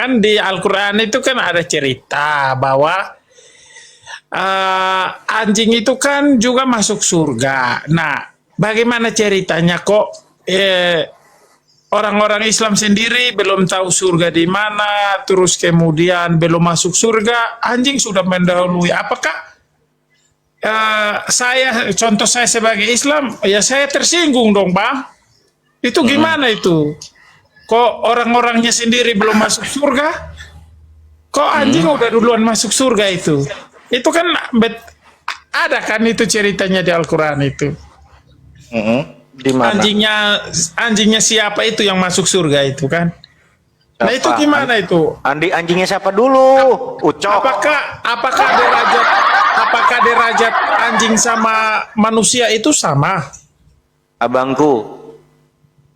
kan di Al-Quran itu kan ada cerita bahwa anjing itu kan juga masuk surga. Nah, bagaimana ceritanya kok orang-orang Islam sendiri belum tahu surga di mana, terus kemudian belum masuk surga, anjing sudah mendahului. Apakah contoh saya sebagai Islam, ya saya tersinggung dong, Bang. Itu gimana itu? Kok orang-orangnya sendiri belum masuk surga? Kok anjing udah duluan masuk surga itu? Itu kan ada kan itu ceritanya di Al-Quran itu. Di mana? Anjingnya siapa itu yang masuk surga itu kan? Nah itu gimana itu? Anjingnya siapa dulu? Ucok. Apakah derajat anjing sama manusia itu sama? Abangku,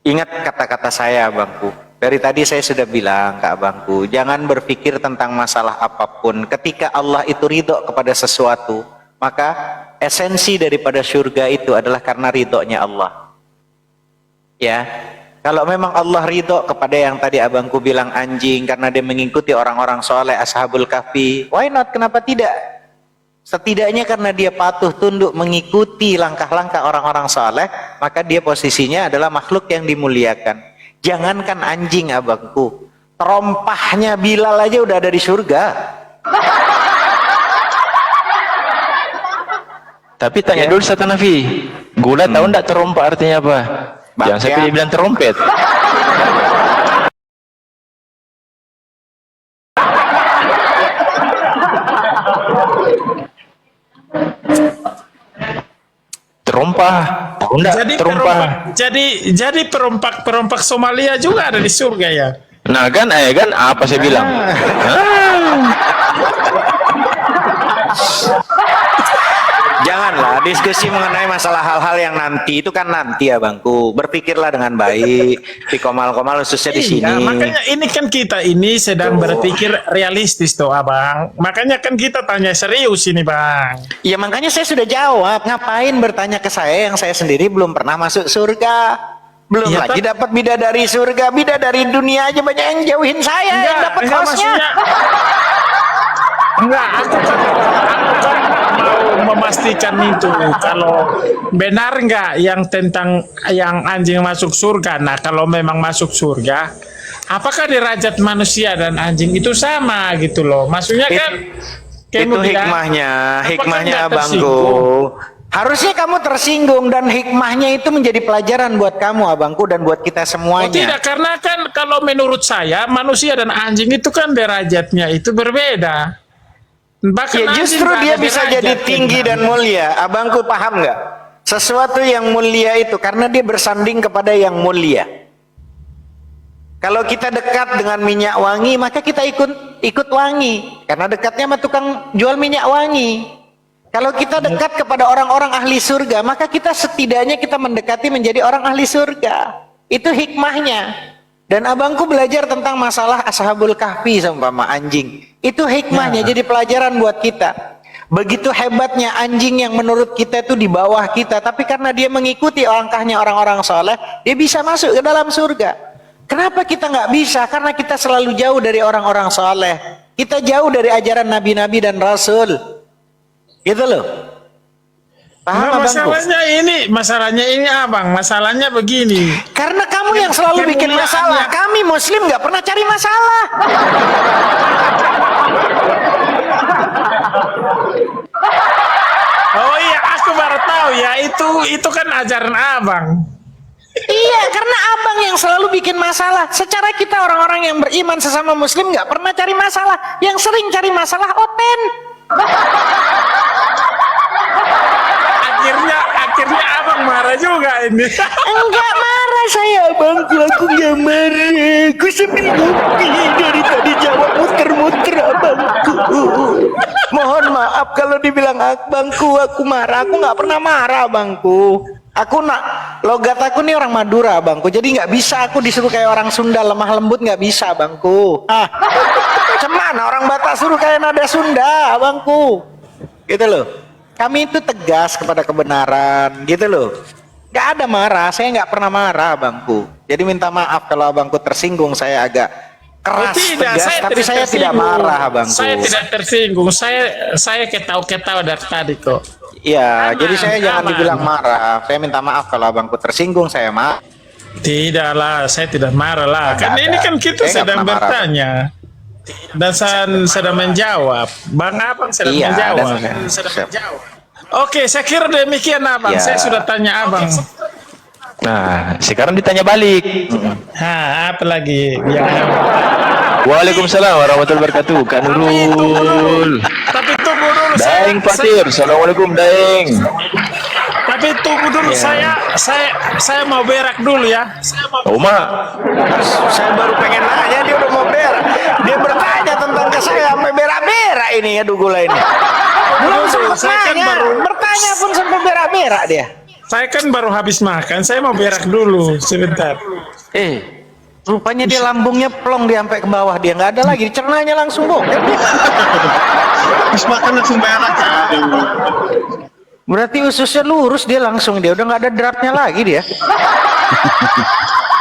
ingat kata-kata saya, abangku. Dari tadi saya sudah bilang ke abangku, jangan berpikir tentang masalah apapun. Ketika Allah itu ridho kepada sesuatu, maka esensi daripada surga itu adalah karena ridhonya Allah. Ya, kalau memang Allah ridho kepada yang tadi abangku bilang anjing karena dia mengikuti orang-orang soleh ashabul kahfi, why not? Kenapa tidak? Setidaknya karena dia patuh tunduk mengikuti langkah-langkah orang-orang soleh, maka dia posisinya adalah makhluk yang dimuliakan. Jangankan anjing abangku, terompahnya Bilal aja udah ada di surga. Tapi tanya dulu Ustaz Hanafi, gula tahu enggak terompak artinya apa? Jangan sampai dia bilang terompet. Terompah, tahu enggak? Jadi Terompah. jadi perompak Somalia juga ada di surga ya. Nah kan, apa saya bilang? Janganlah diskusi mengenai masalah hal-hal yang nanti, itu kan nanti ya bangku. Berpikirlah dengan baik di komal-komal khususnya di sini. Makanya ini kan kita ini sedang berpikir realistis tuh abang. Makanya kan kita tanya serius ini bang. Ya makanya saya sudah jawab. Ngapain bertanya ke saya yang saya sendiri belum pernah masuk surga? Belum Ya, lagi dapat bidadari surga, bidadari dunia aja banyak yang jauhin saya, yang dapat hostnya. Enggak, aku kan mau memastikan itu kalau benar nggak yang tentang yang anjing masuk surga. Nah kalau memang masuk surga, apakah derajat manusia dan anjing itu sama gitu loh? Maksudnya kan itu hikmahnya abangku. Harusnya kamu tersinggung dan hikmahnya itu menjadi pelajaran buat kamu abangku dan buat kita semuanya. Oh tidak, karena kan kalau menurut saya manusia dan anjing itu kan derajatnya itu berbeda. Bahkan ya justru dia bisa jadi tinggi dan mulia. Abangku paham nggak? Sesuatu yang mulia itu karena dia bersanding kepada yang mulia. Kalau kita dekat dengan minyak wangi, maka kita ikut wangi. Karena dekatnya sama tukang jual minyak wangi. Kalau kita dekat kepada orang-orang ahli surga, maka kita setidaknya kita mendekati menjadi orang ahli surga. Itu hikmahnya. Dan abangku belajar tentang masalah ashabul kahfi sama anjing. Itu hikmahnya, jadi pelajaran buat kita. Begitu hebatnya anjing yang menurut kita itu di bawah kita, tapi karena dia mengikuti langkahnya orang-orang soleh, dia bisa masuk ke dalam surga. Kenapa kita nggak bisa? Karena kita selalu jauh dari orang-orang soleh. Kita jauh dari ajaran nabi-nabi dan rasul. Gitu loh. Paham abangku? Masalahnya ini abang, masalahnya begini. Karena kamu yang selalu bikin masalah. Kami muslim nggak pernah cari masalah. Oh iya, aku baru tahu ya, itu kan ajaran abang. Iya, karena abang yang selalu bikin masalah. Secara kita orang-orang yang beriman sesama muslim nggak pernah cari masalah. Yang sering cari masalah Oten. Akhirnya abang marah juga ini. Enggak marah saya abangku, aku nggak marah. Aku sambil ngopi dari tadi jawab muter-muter abangku. Mohon maaf kalau dibilang abangku aku marah. Aku nggak pernah marah abangku. Logat aku nih orang Madura abangku. Jadi nggak bisa aku disuruh kayak orang Sunda lemah lembut, nggak bisa abangku. Cuman orang Batak suruh kayak nada Sunda abangku. Gitu loh. Kami itu tegas kepada kebenaran, gitu loh. Gak ada marah, saya nggak pernah marah abangku. Jadi minta maaf kalau abangku tersinggung, saya agak keras, tidak, tegas, tapi saya tidak marah, abangku. Saya tidak tersinggung. Saya ketawa-ketawa dari tadi kok. Iya, Aman, jadi saya jangan aman. dibilang marah. Saya minta maaf kalau abangku tersinggung, saya marah. Tidak lah, saya tidak marah lah. Kan Tidak ini ada. kan kita Saya nggak sedang pernah marah. bertanya. Dan sedang menjawab. Bang Abang sedang Iya, menjawab. dan- Sedang siap. menjawab. Oke, saya kira demikian Abang. Ya. Saya sudah tanya Abang. Nah, sekarang ditanya balik. Apa lagi? Yang Waalaikumsalam warahmatullahi wabarakatuh. Kak Nurul. tapi tunggu dulu Daeng Fatir. Assalamualaikum Daeng. tapi tunggu dulu saya mau berak dulu ya. Uma. Saya baru pengen nanya, dia udah mau berak. Dia bertanya tentang ke saya sampai berak-berak ini ya Dugula ini. Belum sempat Saya kan nanya, baru- bertanya pun sampai berak-berak dia. Saya kan baru habis makan. Saya mau berak dulu sebentar. Rupanya dia lambungnya plong dia sampai ke bawah, dia nggak ada lagi, cernanya langsung bokep. Habis makan langsung berak. Berarti ususnya lurus, dia langsung, dia udah nggak ada dratnya lagi dia.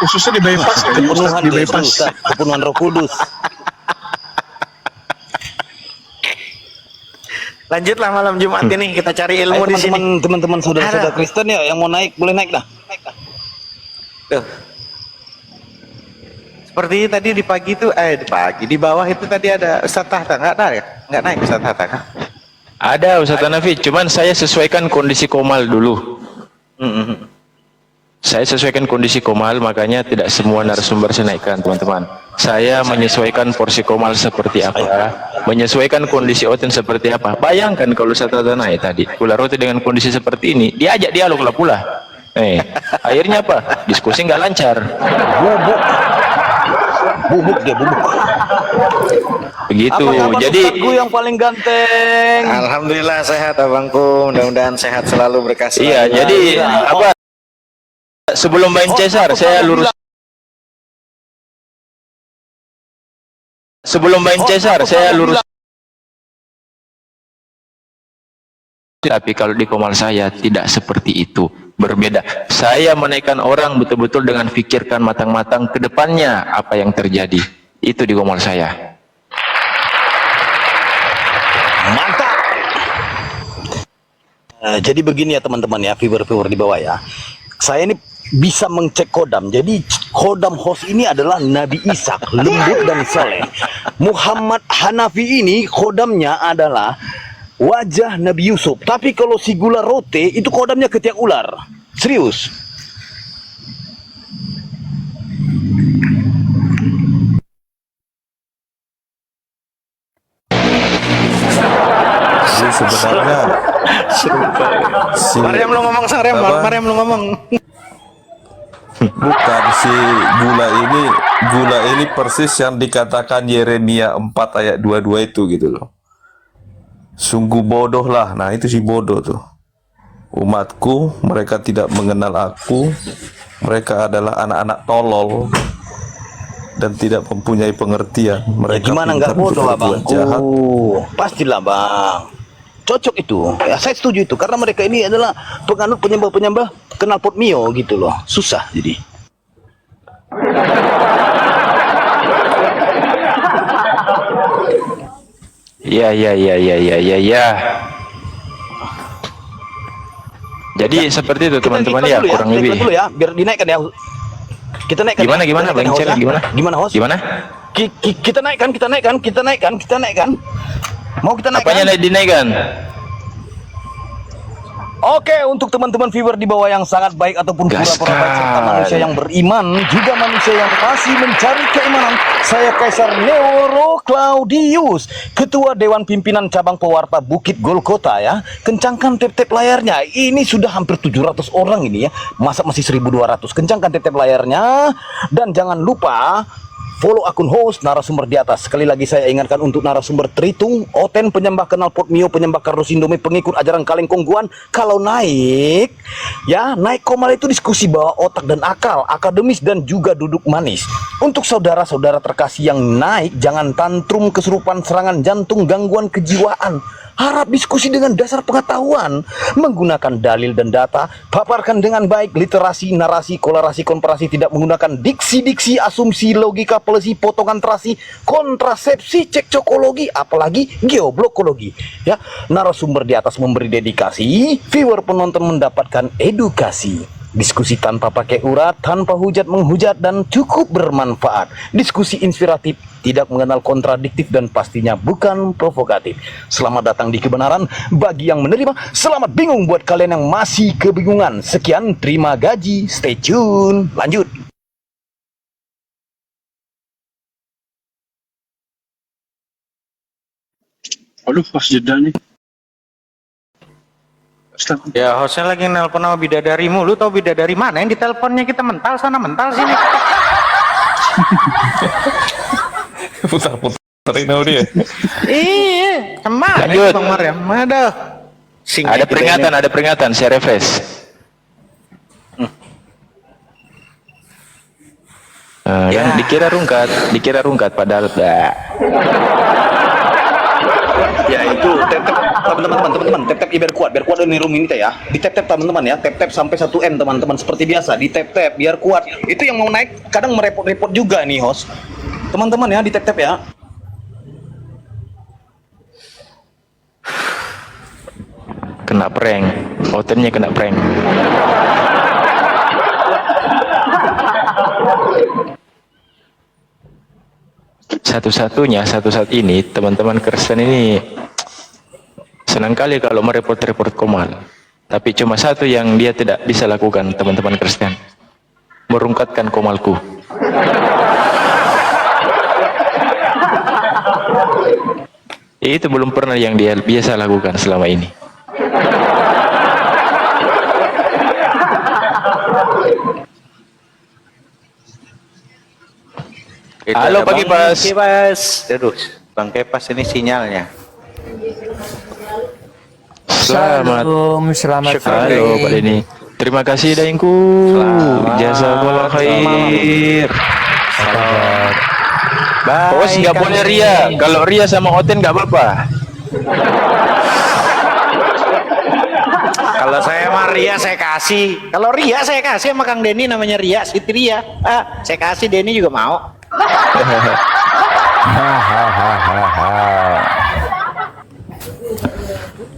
Khususnya di bypass, Kepenuhan di dia, bypass. Ustaz. Kepenuhan Roh Kudus. Lanjutlah malam Jumat ini kita cari ilmu Ayo di sini. teman-teman saudara-saudara Ada. Kristen ya yang mau naik boleh naik dah. Tuh. Seperti tadi di pagi itu, di bawah itu tadi ada Ustaz Tahta, nggak ada ya? Nggak naik Ustaz Tahta kan? Ada Ustaz Hanafi, cuman saya sesuaikan kondisi komal dulu. Saya sesuaikan kondisi komal, makanya tidak semua narasumber saya naikkan, teman-teman. Saya menyesuaikan porsi komal seperti apa, menyesuaikan kondisi Oten seperti apa. Bayangkan kalau Ustaz Hanafi naik tadi, Gula Roti dengan kondisi seperti ini, diajak dialog lah pula. Akhirnya apa? Diskusi nggak lancar. Bubuk dia bubuk. Begitu. Apa kabar Jadi Ustazku yang paling ganteng? Alhamdulillah sehat abangku, mudah-mudahan sehat selalu berkah selalu. iya, jadi apa? Sebelum main Cesar, saya lurus. Sebelum main Cesar, saya lurus. Tapi kalau di komal saya tidak seperti itu, berbeda. Saya menaikkan orang betul-betul dengan pikirkan matang-matang ke depannya apa yang terjadi. Itu di komal saya. Mantap. Jadi begini ya teman-teman ya, viewer-viewer di bawah ya. Saya ini bisa mengcek kodam. Jadi kodam host ini adalah Nabi Ishak, lembut dan soleh. Muhammad Hanafi ini kodamnya adalah wajah Nabi Yusuf. Tapi kalau si Gula Rote itu kodamnya ketiak ular. Serius. Jadi sebenarnya si Mariam lu ngomong, Mariam, apa? Mariam lu ngomong. bukan si gula ini persis yang dikatakan Yeremia 4 ayat 22 itu gitu loh. Sungguh bodoh lah. Nah, itu si bodoh tuh. Umatku, mereka tidak mengenal aku. Mereka adalah anak-anak tolol dan tidak mempunyai pengertian. Ya Mereka gimana nggak pintar untuk bodoh berbuat abangku? jahat. Pastilah bang. Cocok itu. Ya saya setuju itu karena mereka ini adalah penganut penyembah-penyembah knalpot mio gitu loh. Susah jadi. Ya. Jadi seperti itu teman-teman ya, kurang lebih. Dulu ya, biar dinaikkan ya. Kita naikkan. Gimana ya. gimana Kita Bang naikkan, Cel, host, ya. gimana? Gimana host? Gimana? Kita naikkan. Mau kita naikkan? Apanya dinaikkan? Oke, untuk teman-teman viewer di bawah yang sangat baik ataupun pura-pura baik serta manusia yang beriman, juga manusia yang masih mencari keimanan, saya Kaisar Neuro Claudius, Ketua Dewan Pimpinan Cabang Pewarta Bukit Golgota ya. Kencangkan tap-tap layarnya. Ini sudah hampir 700 orang ini ya. Masa masih 1200. Kencangkan tap-tap layarnya dan jangan lupa follow akun host narasumber di atas. Sekali lagi saya ingatkan untuk narasumber Tritung, Oten, penyembah knalpot mio, penyembah kardus Indomie, pengikut ajaran kaleng kongguan. Kalau naik, ya naik komal itu diskusi bawa otak dan akal, akademis dan juga duduk manis. Untuk saudara-saudara terkasih yang naik, jangan tantrum, kesurupan, serangan jantung, gangguan kejiwaan. Harap diskusi dengan dasar pengetahuan, menggunakan dalil dan data, paparkan dengan baik literasi, narasi, kolerasi, komparasi, tidak menggunakan diksi-diksi, asumsi, logika, pelesi, potongan terasi, kontrasepsi, cekcokologi, apalagi geoblokologi. Ya, narasumber di atas memberi dedikasi, viewer penonton mendapatkan edukasi. Diskusi tanpa pakai urat, tanpa hujat menghujat, dan cukup bermanfaat. Diskusi inspiratif, tidak mengenal kontradiktif, dan pastinya bukan provokatif. Selamat datang di kebenaran bagi yang menerima. Selamat bingung buat kalian yang masih kebingungan. Sekian, terima gaji. Stay tune. Lanjut. Aduh, pas jeda nih. Ustaz, Ya, hostnya lagi nelpon sama bidadarimu. Lu tau bidadari mana yang diteleponnya? Kita mental sana, mental sini. Putar-puterin sama dia. Iya, kemana Lanjut. Bang Maryam? Aduh. Ada peringatan, saya refresh. Kan dikira rungkat padahal Ya itu teman-teman tap biar kuat di room ini teh ya, di tap teman-teman ya, tap sampai 1M teman-teman, seperti biasa di tap biar kuat. Itu yang mau naik kadang merepot-repot juga nih host, teman-teman ya, di tap ya. kena prank, Otennya kena prank. Satu saat ini teman-teman Kristen ini senang kali kalau mereport-report Komal, tapi cuma satu yang dia tidak bisa lakukan, teman-teman Kristen, merungkatkan Komalku. Itu belum pernah yang dia biasa lakukan selama ini. Halo Pak Kipas. Kipas. Aduh, Bang Kipas ini sinyalnya. Selamat. Selamat Halo Pak Denny. Terima kasih Daengku. Jazakallah khair. Bos nggak boleh ria. Kalau ria sama Oten nggak apa-apa. Kalau saya mah Ria saya kasih. Kalau Ria saya kasih sama Kang Denny, namanya Ria, Siti Ria. Saya kasih, Denny juga mau.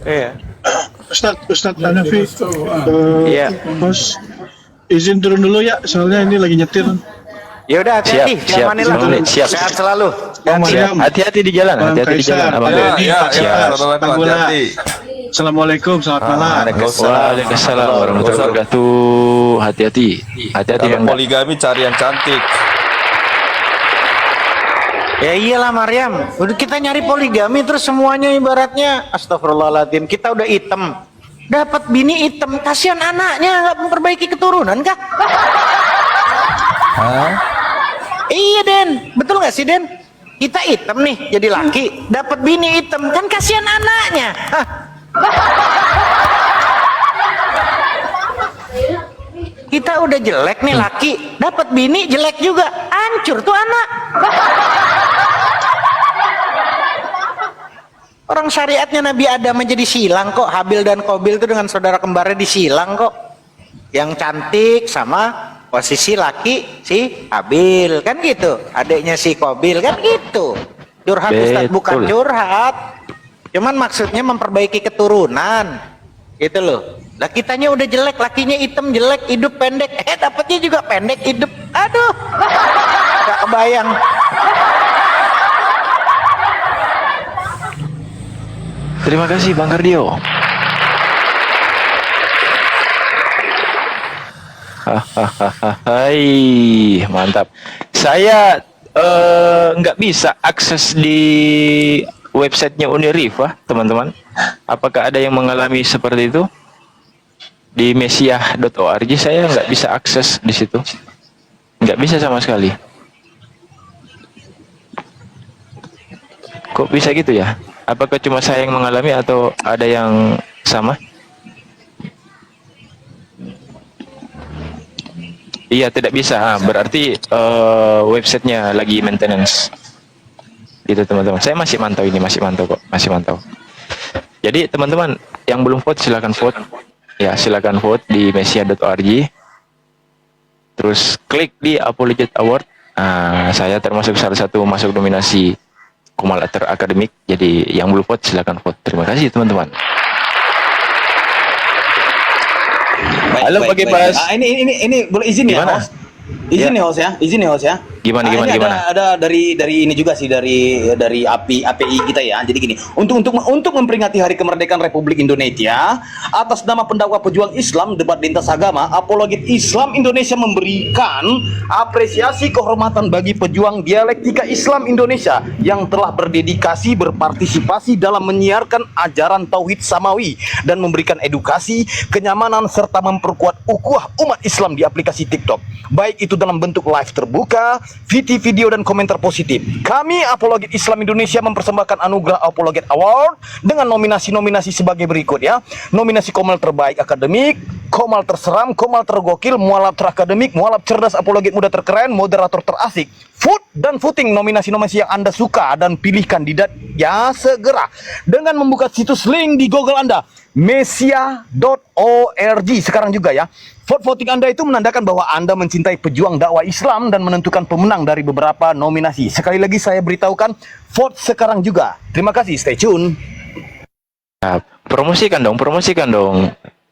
Iya. Ustaz Hanafi, Iya. Bos, izin turun dulu ya, soalnya ini lagi nyetir. Ya udah, hati-hati, Siap, siap, diamanin lah. siap. Sehat selalu. Bang Maryam, Hati-hati di jalan, Bang hati-hati di jalan. Kaisar, Abang. Bang Denny, Ya, Pak Kipas, saudara, Bang Gula. hati-hati. Assalamualaikum, selamat malam. Waalaikumsalam warahmatullahi wabarakatuh. Hati-hati, hati-hati Kalau Bang. poligami cari yang cantik. Ya iyalah Maryam, udah kita nyari poligami terus semuanya ibaratnya astagfirullahaladzim, kita udah hitam, dapat bini hitam, kasihan anaknya nggak memperbaiki keturunan kah? Iya Den, betul nggak sih Den? Kita hitam nih jadi laki, dapat bini hitam, kan kasihan anaknya. Hah? Kita udah jelek nih laki, dapat bini jelek juga, hancur tuh anak. Orang syariatnya Nabi Adam menjadi silang kok, Habil dan Qabil itu dengan saudara kembarnya disilang kok. Yang cantik sama posisi laki si Habil, kan gitu. Adiknya si Qabil, kan gitu. Curhat Ustaz, bukan Betul. curhat. Cuman maksudnya memperbaiki keturunan. Gitu loh. Lah kitanya udah jelek, lakinya hitam jelek, hidup pendek. Dapatnya juga pendek hidup. Aduh. Gak kebayang. Terima kasih Bang Kardio. Hai, mantap. Saya nggak bisa akses di websitenya Unirif, teman-teman. Apakah ada yang mengalami seperti itu? Di mesiah.org saya nggak bisa akses di situ. Nggak bisa sama sekali. Kok bisa gitu ya? Apakah cuma saya yang mengalami atau ada yang sama? Iya, tidak bisa. Berarti websitenya lagi maintenance. Gitu teman-teman. Saya masih mantau ini, masih mantau kok, masih mantau. Jadi teman-teman yang belum vote silakan vote. Ya, silakan vote di mesia.org. Terus klik di Apologet Award. Saya termasuk salah satu masuk nominasi Komal Akademik. Jadi yang belum vote silakan vote. Terima kasih teman-teman. Halo, Pak Kipas. Ini boleh izin ya, Gimana? host? Izin ya, host ya. Izin ya, host ya. Gimana, Ini gimana? ada dari ini juga sih dari API kita ya. Jadi gini, untuk memperingati Hari Kemerdekaan Republik Indonesia, atas nama pendakwa pejuang Islam debat lintas agama, Apologet Islam Indonesia memberikan apresiasi kehormatan bagi pejuang dialektika Islam Indonesia yang telah berdedikasi berpartisipasi dalam menyiarkan ajaran tauhid samawi dan memberikan edukasi, kenyamanan serta memperkuat ukhuwah umat Islam di aplikasi TikTok. Baik itu dalam bentuk live terbuka, VT video dan komentar positif. Kami Apologet Islam Indonesia mempersembahkan anugerah Apologet Award dengan nominasi-nominasi sebagai berikut ya. Nominasi Komal Terbaik Akademik, Komal Terseram, Komal Tergokil, Mualaf Terakademik, Mualaf Cerdas, Apologet Muda Terkeren, Moderator Terasik. Vote dan voting nominasi-nominasi yang Anda suka dan pilih kandidat ya segera dengan membuka situs link di Google Anda, mesia.org sekarang juga ya. Voting Anda itu menandakan bahwa Anda mencintai pejuang dakwah Islam dan menentukan pemenang dari beberapa nominasi. Sekali lagi saya beritahukan, vote sekarang juga. Terima kasih, stay tune. Nah, promosikan dong.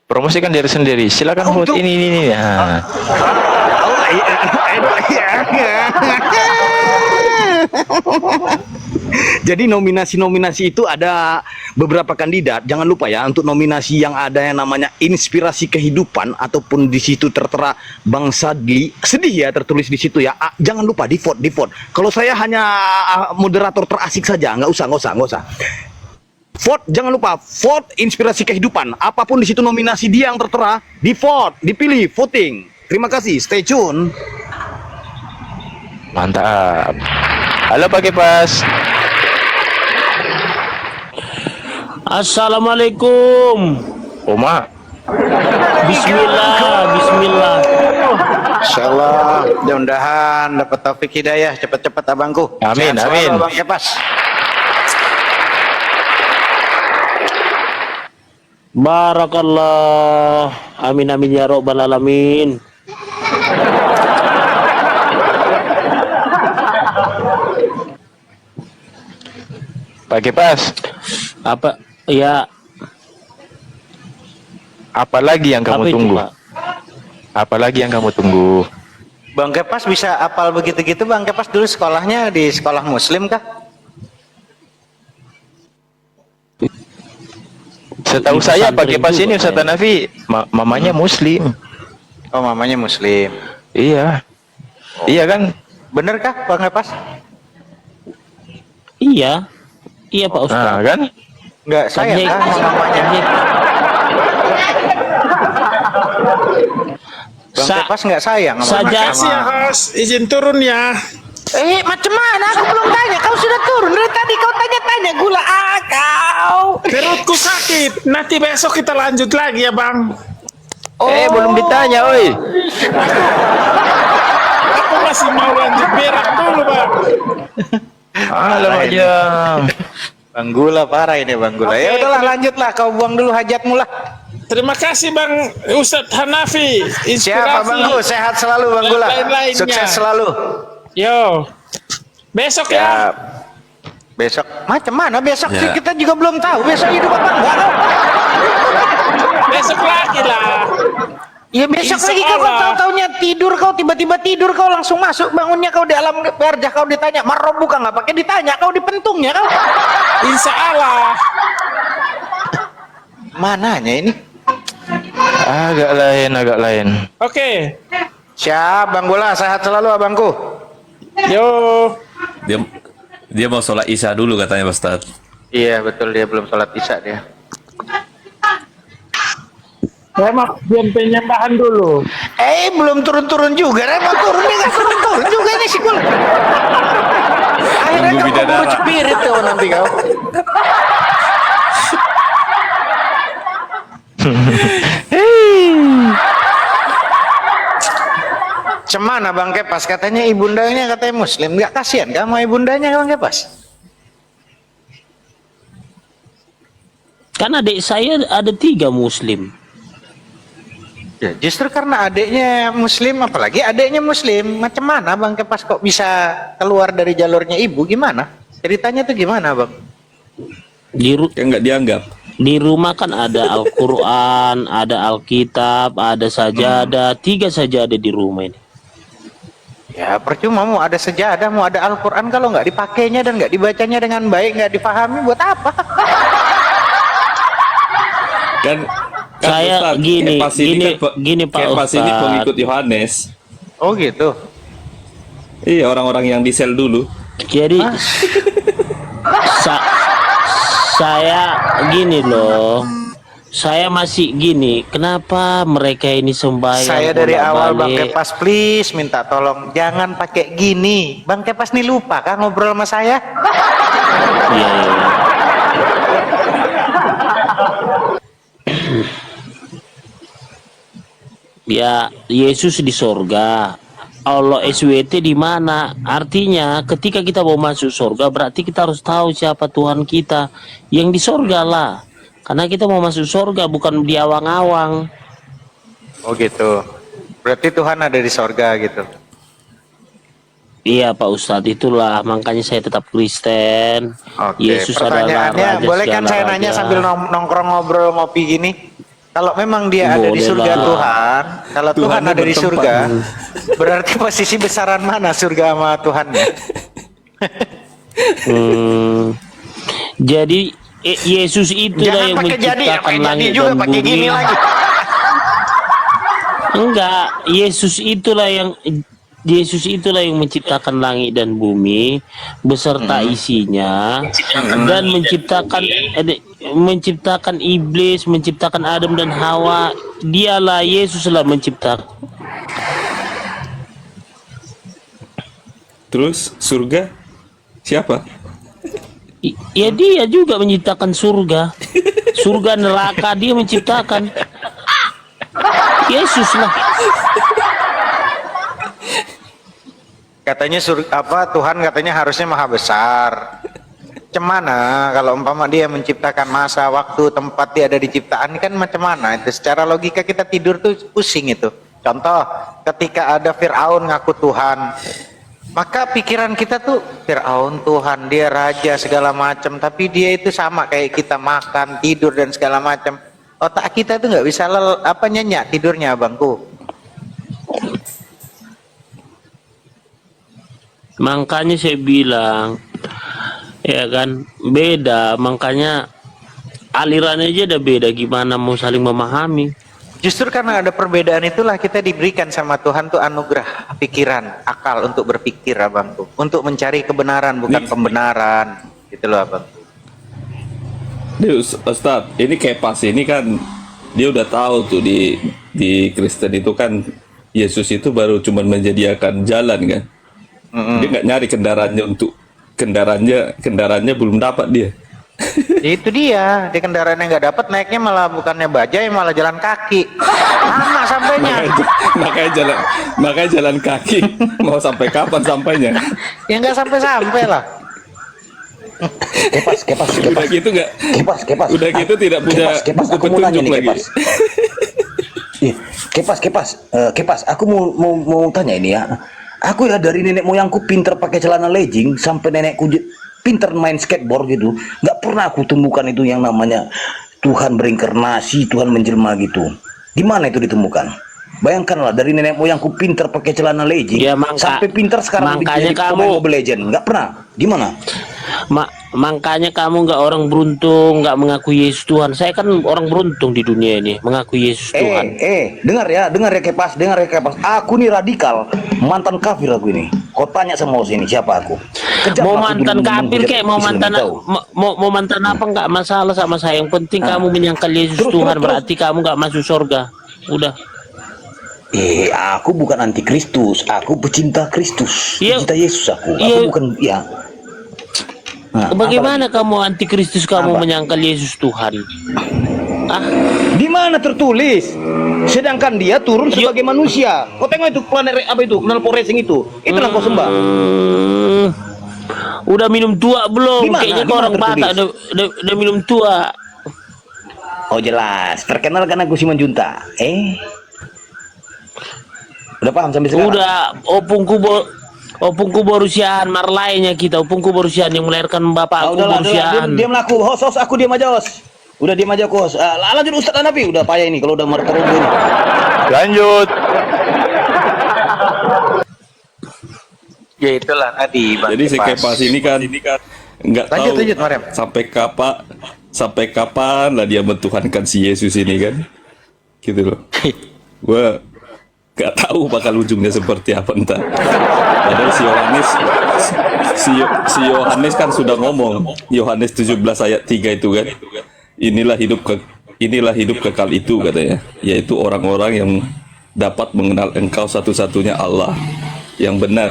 Promosikan diri sendiri. Silakan vote ini. Nah. Jadi nominasi-nominasi itu ada beberapa kandidat. Jangan lupa ya, untuk nominasi yang ada yang namanya inspirasi kehidupan ataupun di situ tertera Bang Sadli sedih ya tertulis di situ ya. Jangan lupa di vote. Kalau saya hanya moderator terasik saja, nggak usah. Vote, jangan lupa vote inspirasi kehidupan. Apapun di situ nominasi dia yang tertera, di vote, dipilih, voting. Terima kasih, stay tune. Mantap. Halo Pak Kipas. Assalamualaikum. Oma. Bismillah. Insyaallah, mudah-mudahan dapat taufik hidayah cepat-cepat abangku. Amin, Sehat selalu, amin. Abang Kepas. Barakallah. Amin ya rabbal alamin. Pak Kipas. Apa? Ya. Apalagi yang kamu Apa itu, tunggu? Pak? Apalagi yang kamu tunggu? Bang Kepas bisa apal begitu-gitu. Bang Kepas dulu sekolahnya di sekolah muslim kah? Setahu Di saya Pak pesantren Kipas juga, ini Ustaz Pak. Hanafi mamanya muslim. Oh, mamanya muslim. Iya. Iya kan? Bener kah Bang Kepas? Iya. Iya Pak Ustaz. Nah, kan? Enggak, saya Tablik. kah sama mamanya? Tablik. Bang Sa- Kepas enggak sayang sama saja- Makasih ya host, izin turun ya. macam mana? Aku belum tanya. Kau sudah turun. Dari tadi kau tanya-tanya gula kau. Perutku sakit. Nanti besok kita lanjut lagi ya bang. Belum ditanya, oi. Aku masih mau lanjut berak dulu bang. Halo Pak Jam. Bang Gula parah ini Bang Gula. Oke. Ya udahlah lanjutlah. Kau buang dulu hajatmu lah. Terima kasih bang Ustadz Hanafi. Siapa Bang Gula? Sehat selalu Bang Gula. Lain-lainnya. Sukses selalu. Yo. Besok ya. Ya. Besok macam mana besok sih Ya. kita juga belum tahu besok hidup apa enggak. Besok lagi lah. Ya besok Insya lagi kau Allah. tahu-taunya tidur kau tiba-tiba tidur kau langsung masuk bangunnya kau di alam barjah kau ditanya marrob bukan nggak pakai ditanya kau di pentungnya kau. Insya Allah. Mananya ini? Agak lain. Oke. Siap Bang Gula sehat selalu abangku. Yo. Dia mau sholat isya dulu katanya Pak Ustaz. Iya betul dia belum sholat isya dia. Saya mau penyembahan dulu. Belum turun-turun juga. Emang turun dia nggak turun-turun juga ini sih Gula. Akhirnya Tunggu kau keburu bidadara. cepirit tuh nanti kau. Cemana Bang Kepas katanya ibundanya katanya muslim nggak kasihan kamu ibundanya Bang Kepas? Kan adik saya ada 3 Muslim. Ya, justru karena adiknya Muslim, apalagi adiknya Muslim, macam mana Bang Kepas kok bisa keluar dari jalurnya ibu? Gimana? Ceritanya tuh gimana, Bang? Yang nggak dianggap. Di rumah kan ada Al-Quran, ada Alkitab, ada sajadah, 3 sajadah di rumah ini. Ya percuma mau ada sejadah, mau ada Al-Quran kalau nggak dipakainya dan nggak dibacanya dengan baik, nggak dipahami, buat apa? Kan Saya Ustaz, gini, Kepas ini gini, kan gini Pak Kepas ini Ustadz. pengikut Yohanes. Oh gitu. Iya, orang-orang yang di sel dulu. Jadi sa- saya gini loh. Saya masih gini, kenapa mereka ini sembahyang? Saya dari awal Bang bolak-balik? Kepas please minta tolong jangan pakai gini. Bang Kepas nih lupa kan ngobrol sama saya? Iya, iya, iya. Ya, Yesus di sorga, Allah SWT di mana? Artinya ketika kita mau masuk sorga berarti kita harus tahu siapa Tuhan kita yang di sorga lah. Karena kita mau masuk sorga bukan di awang-awang. Oh gitu. Berarti Tuhan ada di sorga gitu. Iya Pak Ustadz, itulah makanya saya tetap Kristen. Oke. Yesus adalah Pertanyaannya, raja boleh kan segala saya nanya raja. sambil nongkrong ngobrol ngopi gini? Kalau memang dia ada di Boleh surga lah. Tuhan, kalau Tuhan Tuhannya ada di bertempat. surga, berarti posisi besaran mana surga sama Tuhannya? Jadi Yesus itulah Jangan yang pakai jadi, ya, menciptakan pakai jadi langit juga dan pakai bumi. gini lagi. Enggak, Yesus itulah yang menciptakan langit dan bumi beserta isinya dan menciptakan iblis, menciptakan Adam dan Hawa. Dialah Yesuslah menciptakan. Terus surga siapa? Ya dia juga menciptakan surga. Surga neraka dia menciptakan. Yesus lah. Katanya Tuhan katanya harusnya maha besar. Cemana kalau umpama dia menciptakan masa, waktu, tempat dia ada di ciptaan kan macam mana? Itu secara logika kita tidur tuh pusing itu. Contoh, ketika ada Fir'aun ngaku Tuhan, maka pikiran kita tuh Fir'aun Tuhan, dia raja segala macam, tapi dia itu sama kayak kita makan, tidur dan segala macam. Otak kita tuh nggak bisa nyenyak tidurnya, abangku. Makanya saya bilang, ya kan, beda. Makanya alirannya aja udah beda. Gimana mau saling memahami? Justru karena ada perbedaan itulah kita diberikan sama Tuhan tuh anugerah pikiran, akal untuk berpikir, abangku, untuk mencari kebenaran bukan pembenaran, gitu loh, abang. Ustaz, ini Kepas ini kan dia udah tahu tuh di Kristen itu kan Yesus itu baru cuman menyediakan jalan kan. Dia nggak nyari kendaraannya belum dapat dia. Itu dia, di kendaraan yang nggak dapat naiknya malah bukannya bajai, malah jalan kaki. Lama sampainya. makanya jalan kaki. Mau sampai kapan sampainya? Ya nggak sampai-sampai lah. Kepas. Udah gitu nggak? Kepas. Udah gitu tidak punya Kepas, buku aku mau nanya petunjuk nih, lagi. Kepas. Ih, Kepas, aku mau tanya ini ya. Aku ya dari nenek moyangku pinter pakai celana legging sampai nenekku pinter main skateboard gitu. Nggak pernah aku temukan itu yang namanya Tuhan berinkarnasi, Tuhan menjelma gitu. Di mana itu ditemukan? Bayangkanlah dari nenek moyangku pinter pakai celana legging Ya, sampai pinter sekarang makanya jadi pemain Mobile Legend. Nggak pernah. Di mana? Makanya kamu nggak orang beruntung, nggak mengaku Yesus Tuhan. Saya kan orang beruntung di dunia ini, mengaku Yesus Tuhan. Dengar ya Kepas. Aku nih radikal, mantan kafir aku ini. Kau tanya sama sini siapa aku? Kejam Mau aku mantan dulu kafir menghujat kayak mau Islam, mantan tahu? mau mantan apa nggak masalah sama saya. Yang penting kamu menyangkal Yesus Terus, Tuhan, terus. berarti kamu nggak masuk surga. Udah. Aku bukan anti Kristus, aku pecinta Kristus, Iya. pecinta Yesus aku. Iya. Aku bukan ya. Nah, Bagaimana kamu anti Kristus, kamu Apa? menyangkal Yesus Tuhan? di mana tertulis? Sedangkan dia turun sebagai manusia. Kau tengok itu planet apa itu? Knalpot Racing itu. Itulah kau sembah. Udah minum tua belum? Di mana? Kayaknya Di kau mana orang Batak tertulis? udah minum tua. Oh jelas, terkenal kan aku Simanjuntak. Udah paham sampai sekarang? Udah, opungku Borusiaan, marlainya kita, opungku Borusiaan yang melahirkan bapak aku Udahlah, Borusiaan. diam lah aku, host, aku diam aja host. Udah diam aja aku host. Lanjut Ustadz Hanafi, udah payah ini kalau udah marketing ini. Lanjut. Ya itulah tadi Bang Jadi si Kepas ini kan nggak tahu Lanjut, Mariam. sampai kapan lah dia mentuhankan si Yesus ini kan, gitu loh. Gue nggak tahu bakal ujungnya seperti apa entar. Padahal si Yohanes kan sudah ngomong, Yohanes 17 ayat 3 itu kan, inilah hidup kekal itu katanya, yaitu orang-orang yang dapat mengenal Engkau satu-satunya Allah yang benar,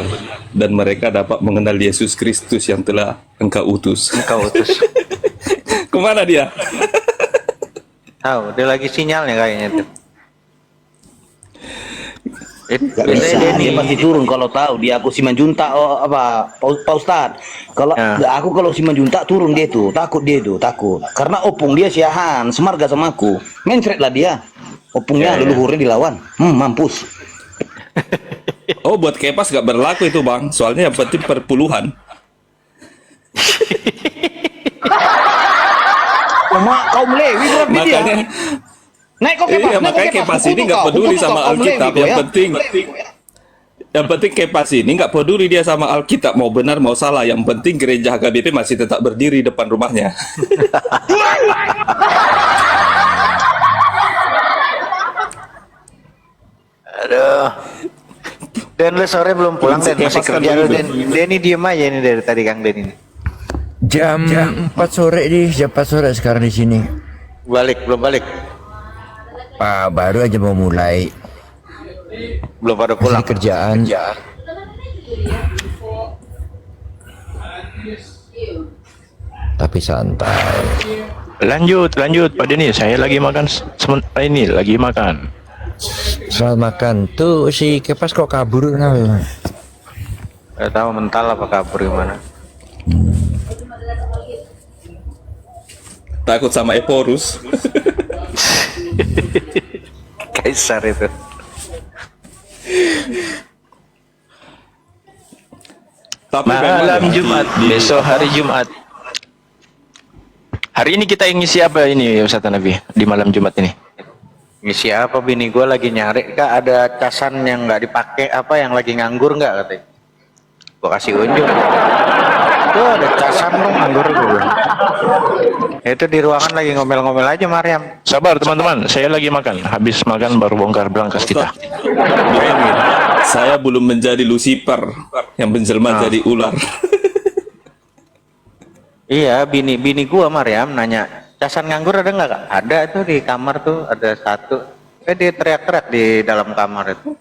dan mereka dapat mengenal Yesus Kristus yang telah Engkau utus. Kemana dia? Tahu, dia lagi sinyalnya kayaknya tuh. Gak bisa, dia pasti turun kalau tahu dia aku Simanjuntak Pak Ustadz. Kalau aku kalau Simanjuntak turun dia tuh, takut karena opung dia siahan semarga sama aku, mencret lah dia. Opungnya leluhurnya dilawan, mampus. Oh, buat Kepas gak berlaku itu Bang, soalnya yang penting perpuluhan. Kaum Lewi berarti dia. Makanya Naik kok Kepas, iya, makanya Kepas ini nggak peduli sama Alkitab. Yang penting Kepas ini nggak peduli dia sama Alkitab, mau benar mau salah. Yang penting gereja HKBP masih tetap berdiri depan rumahnya. Aduh. Dan lu sore belum pulang dan masih kerja lu Den. Denny diem aja ini dari tadi Kang Den ini. Jam 4 sore jam 4 sore sekarang di sini. Belum balik. Baru aja mau mulai. Belum pada pulang. Masih kerjaan. Tapi santai. Lanjut Pak Denny, saya lagi makan lagi makan. Selamat makan. Tuh si Kepas kok kabur kenapa? Gak tahu mental apa kabur gimana. Takut sama Eporus. Kaisar itu. Tapi Malam memang Jumat, besok hari Jumat. Hari ini kita ingin siapa ini Ustaz Hanafi di malam Jumat ini? Ngisi apa bini gue lagi nyari Kak, ada casan yang nggak dipakai apa yang lagi nganggur nggak katanya. Gue kasih unjuk. Tuh ada casan tuh nganggur gue. Itu di ruangan lagi ngomel-ngomel aja Mariam. Sabar teman-teman, saya lagi makan. Habis makan baru bongkar belangkas kita. bayangin, saya belum menjadi Lucifer yang menjelma jadi ular. Iya, bini gua Mariam nanya, casan nganggur ada nggak Kak? Ada tuh di kamar tuh, ada satu. Dia teriak-teriak di dalam kamar itu.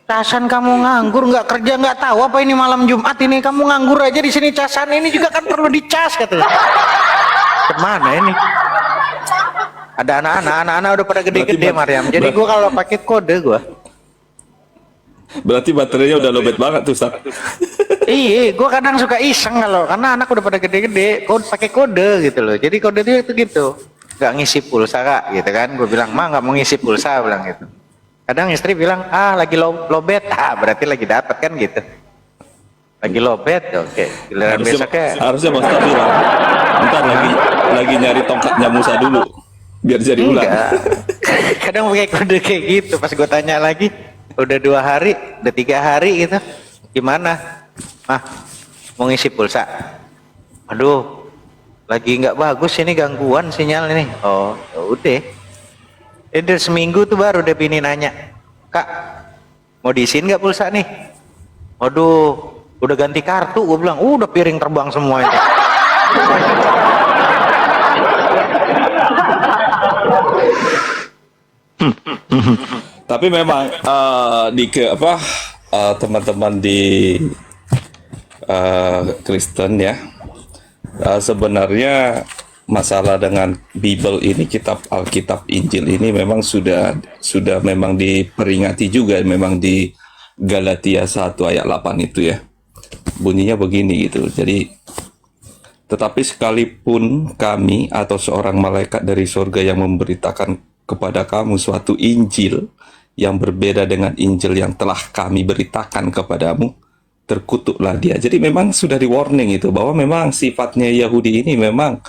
Casan kamu nganggur, nggak kerja, nggak tahu apa ini malam Jumat ini kamu nganggur aja di sini, casan ini juga kan perlu dicas katanya. Kemana ini? Ada anak-anak udah pada gede-gede Mariam. Jadi gua kalau pakai kode gua. Berarti baterainya udah lobet banget tuh Ustaz. Iya, gue kadang suka iseng karena anak udah pada gede-gede, pakai kode gitu loh. Jadi kode dia itu gitu, nggak ngisi pulsa Kak, gitu kan? Gue bilang nggak mau ngisi pulsa, bilang gitu. Kadang istri bilang lagi lobet, berarti lagi dapat kan gitu. Lagi lobet, oke. Giliran besoknya. Harusnya Mas Ustaz bilang, ntar lagi nyari tongkatnya Musa dulu, biar jadi ular. Enggak. Kadang pakai kode kayak gitu. Pas gue tanya lagi, udah 2 hari, udah 3 hari gitu, gimana? Mau ngisi pulsa. Aduh, lagi nggak bagus ini, gangguan sinyal ini. Oh, ya udah. Udah seminggu tuh baru deh bini nanya, Kak, mau diisiin nggak pulsa nih? Waduh, udah ganti kartu. Gue bilang, udah piring terbang semua itu. Tapi memang teman-teman di Kristen ya, sebenarnya masalah dengan Bible ini, kitab Alkitab Injil ini memang sudah memang diperingati juga, memang di Galatia 1 ayat 8 itu ya, bunyinya begini gitu. Jadi Tetapi sekalipun kami atau seorang malaikat dari surga yang memberitakan kepada kamu suatu Injil yang berbeda dengan Injil yang telah kami beritakan kepadamu, terkutuklah dia. Jadi memang sudah di warning itu bahwa memang sifatnya Yahudi ini memang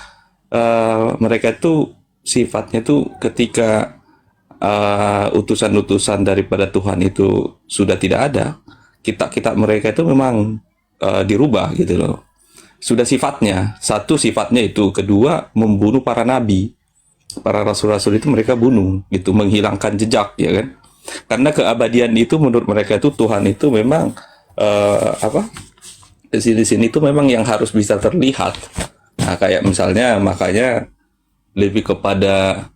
mereka itu sifatnya itu ketika utusan-utusan daripada Tuhan itu sudah tidak ada, kitab-kitab mereka itu memang dirubah gitu loh. Sudah sifatnya, satu sifatnya itu, kedua membunuh para nabi, para rasul-rasul itu mereka bunuh, gitu, menghilangkan jejak, ya kan? Karena keabadian itu menurut mereka itu Tuhan itu memang di sini itu memang yang harus bisa terlihat. Nah, kayak misalnya makanya lebih kepada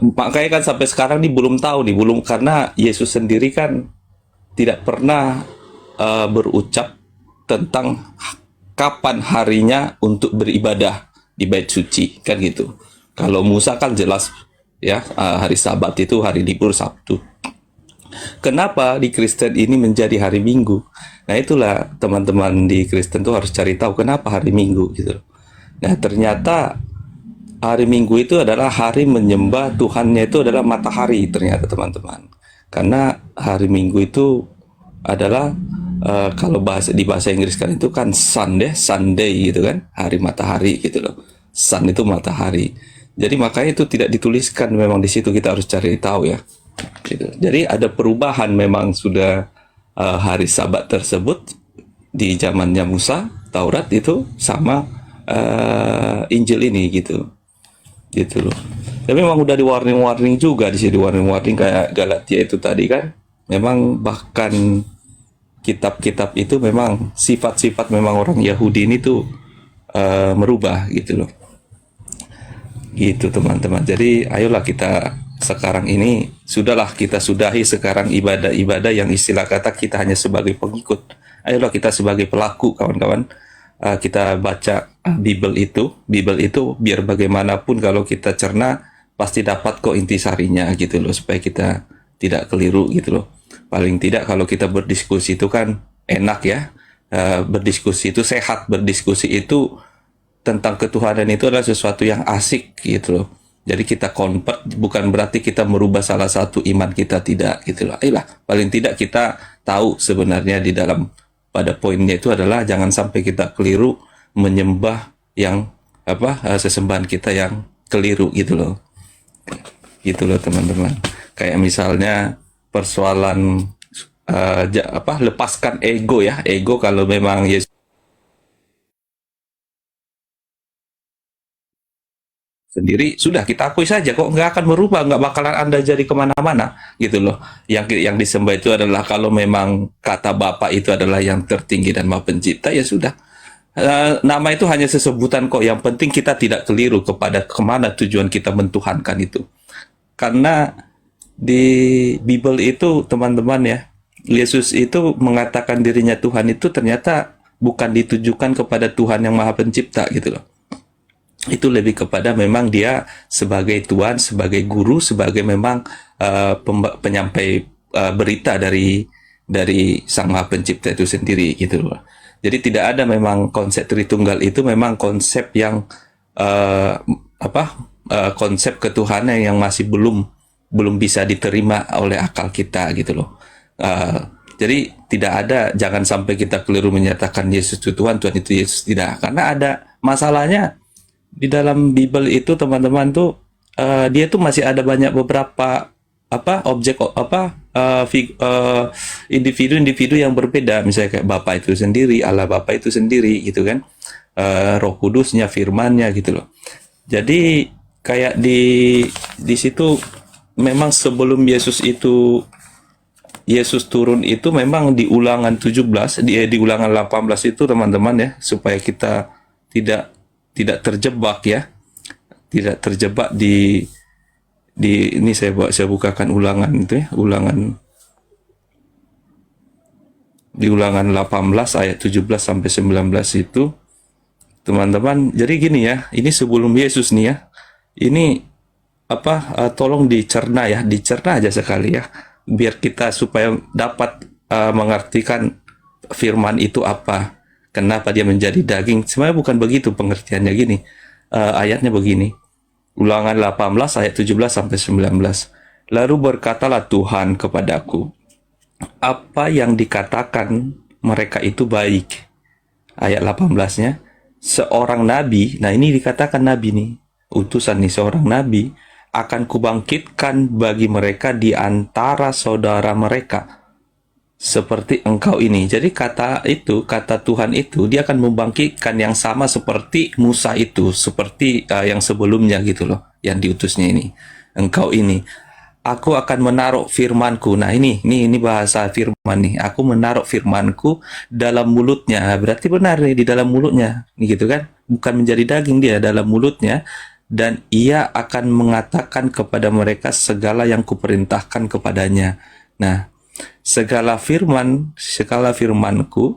makanya kan sampai sekarang nih belum tahu nih, belum, karena Yesus sendiri kan tidak pernah berucap tentang kapan harinya untuk beribadah di bait suci, kan gitu. Kalau Musa kan jelas ya, hari Sabat itu hari libur Sabtu. Kenapa di Kristen ini menjadi hari Minggu? Nah, itulah teman-teman di Kristen tuh harus cari tahu kenapa hari Minggu gitu. Nah, ternyata hari Minggu itu adalah hari menyembah Tuhannya itu adalah matahari, ternyata teman-teman. Karena hari Minggu itu adalah kalau di bahasa Inggris kan itu kan Sunday gitu kan, hari matahari gitu loh. Sun itu matahari. Jadi makanya itu tidak dituliskan, memang di situ kita harus cari tahu ya. Gitu. Jadi ada perubahan, memang sudah hari Sabat tersebut di zamannya Musa, Taurat itu sama Injil ini gitu. Gitu loh. Tapi memang udah di warning juga di sini, warning kayak Galatia itu tadi kan. Memang bahkan kitab-kitab itu memang sifat-sifat memang orang Yahudi ini tuh merubah gitu loh. Gitu teman-teman. Jadi ayolah kita sekarang ini, sudahlah kita sudahi sekarang ibadah-ibadah yang istilah kata kita hanya sebagai pengikut. Ayolah kita sebagai pelaku, kawan-kawan. Kita baca Bible itu biar bagaimanapun kalau kita cerna pasti dapat kok intisarinya gitu loh, supaya kita tidak keliru gitu loh. Paling tidak kalau kita berdiskusi itu kan enak ya, berdiskusi itu sehat, berdiskusi itu tentang ketuhanan itu adalah sesuatu yang asik gitu loh. Jadi kita convert bukan berarti kita merubah salah satu iman kita, tidak gitu loh. Ayolah, paling tidak kita tahu sebenarnya di dalam pada poinnya itu adalah jangan sampai kita keliru menyembah yang sesembahan kita yang keliru gitu loh. Gitu loh teman-teman. Kayak misalnya persoalan lepaskan ego ya. Ego kalau memang Yesus sendiri sudah kita akui saja kok, nggak akan merubah, nggak bakalan Anda jadi kemana-mana gitu loh. Yang disembah itu adalah kalau memang kata Bapa itu adalah yang tertinggi dan Maha Pencipta, ya sudah. Nama itu hanya sesebutan kok. Yang penting kita tidak keliru kepada kemana tujuan kita mentuhankan itu. Karena di Bible itu teman-teman ya, Yesus itu mengatakan dirinya Tuhan itu ternyata bukan ditujukan kepada Tuhan yang Maha Pencipta gitu loh. Itu lebih kepada memang dia sebagai Tuhan, sebagai guru, sebagai memang penyampai berita dari Sang Maha Pencipta itu sendiri gitu loh. Jadi tidak ada memang konsep Tritunggal itu memang konsep yang konsep ketuhanan yang masih belum bisa diterima oleh akal kita gitu loh. Jadi tidak ada, jangan sampai kita keliru menyatakan Yesus itu Tuhan itu Yesus, tidak. Karena ada masalahnya di dalam Bible itu teman-teman tuh dia tuh masih ada banyak beberapa individu yang berbeda, misalnya kayak Bapa itu sendiri, Allah Bapa itu sendiri gitu kan, Roh Kudusnya, firman-Nya gitu loh. Jadi kayak di situ memang sebelum Yesus turun itu memang di Ulangan 17, di Ulangan 18 itu teman-teman ya, supaya kita tidak terjebak ya, tidak terjebak di ini saya bukakan Ulangan itu ya, di Ulangan 18 ayat 17 sampai 19 itu teman-teman. Jadi gini ya, ini sebelum Yesus nih ya, ini tolong dicerna ya, dicerna aja sekali ya, biar kita supaya dapat mengartikan firman itu apa. Kenapa dia menjadi daging? Sebenarnya bukan begitu pengertiannya, gini. Ayatnya begini. Ulangan 18 ayat 17 sampai 19. Lalu berkatalah Tuhan kepadaku, apa yang dikatakan mereka itu baik. Ayat 18-nya, seorang nabi, nah ini dikatakan nabi nih, utusan nih, seorang nabi akan kubangkitkan bagi mereka di antara saudara mereka, seperti engkau ini. Jadi kata Tuhan itu, dia akan membangkitkan yang sama seperti Musa itu, seperti yang sebelumnya gitu loh, yang diutusnya ini. Engkau ini, aku akan menaruh firmanku. Nah ini bahasa firman nih. Aku menaruh firmanku dalam mulutnya. Berarti benar nih, di dalam mulutnya. Nih gitu kan. Bukan menjadi daging, dia dalam mulutnya. Dan ia akan mengatakan kepada mereka segala yang kuperintahkan kepadanya. Nah, segala firmanku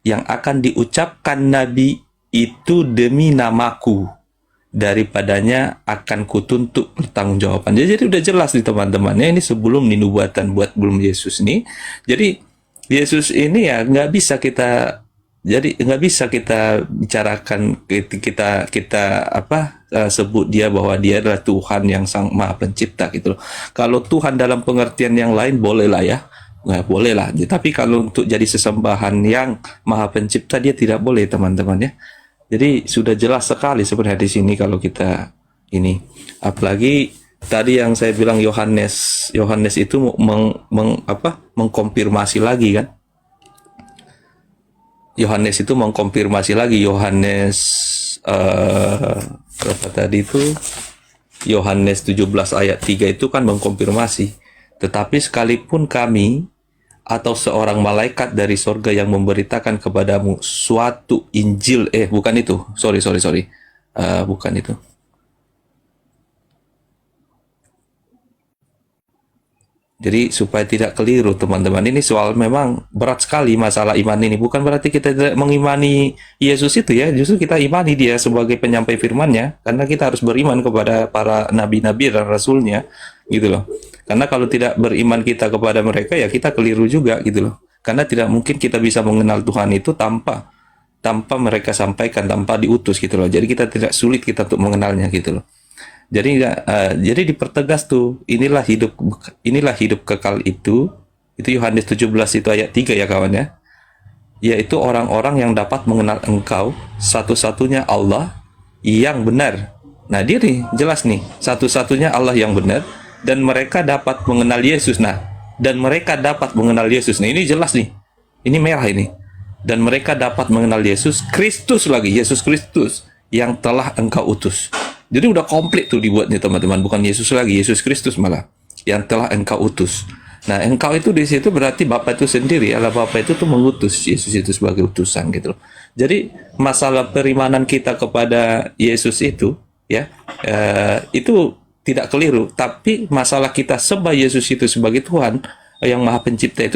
yang akan diucapkan nabi itu demi namaku, daripadanya akan kutuntut pertanggungjawaban. Jadi udah jelas nih teman-temannya, ini sebelum nubuatan buat belum Yesus nih. Jadi Yesus ini ya nggak bisa kita bicarakan, sebut dia bahwa dia adalah Tuhan yang sang maha pencipta gitu loh. Kalau Tuhan dalam pengertian yang lain boleh lah ya. Nggak boleh lah. Tapi kalau untuk jadi sesembahan yang maha pencipta, dia tidak boleh teman-teman ya. Jadi sudah jelas sekali sebenarnya di sini kalau kita ini. Apalagi tadi yang saya bilang Yohanes itu mengkonfirmasi lagi kan. Yohanes itu mengkonfirmasi lagi. Yohanes berapa tadi itu? Yohanes 17 ayat 3 itu kan mengkonfirmasi. Tetapi sekalipun kami atau seorang malaikat dari sorga yang memberitakan kepadamu suatu Injil, bukan itu, bukan itu. Jadi supaya tidak keliru teman-teman, ini soal memang berat sekali masalah iman ini. Bukan berarti kita tidak mengimani Yesus itu ya, justru kita imani dia sebagai penyampai firman-Nya, karena kita harus beriman kepada para nabi-nabi dan rasulnya gitu loh. Karena kalau tidak beriman kita kepada mereka ya kita keliru juga gitu loh. Karena tidak mungkin kita bisa mengenal Tuhan itu tanpa mereka sampaikan, tanpa diutus gitu loh. Jadi kita tidak sulit kita untuk mengenalnya gitu loh. Jadi dipertegas tuh, inilah hidup kekal itu Yohanes 17 itu ayat 3 ya kawan ya. Yaitu orang-orang yang dapat mengenal engkau satu-satunya Allah yang benar. Nah dia nih jelas nih, satu-satunya Allah yang benar, dan mereka dapat mengenal Yesus. Nah, dan mereka dapat mengenal Yesus. Nah, ini jelas nih. Ini merah ini. Dan mereka dapat mengenal Yesus Kristus lagi, Yesus Kristus yang telah engkau utus. Jadi udah komplit tuh dibuatnya teman-teman, bukan Yesus lagi, Yesus Kristus malah yang telah engkau utus. Nah, engkau itu di situ berarti Bapa itu sendiri, Allah Bapa itu tuh mengutus Yesus itu sebagai utusan gitu loh. Jadi masalah perimanan kita kepada Yesus itu ya, itu tidak keliru, tapi masalah kita sembah Yesus itu sebagai Tuhan yang Maha Pencipta itu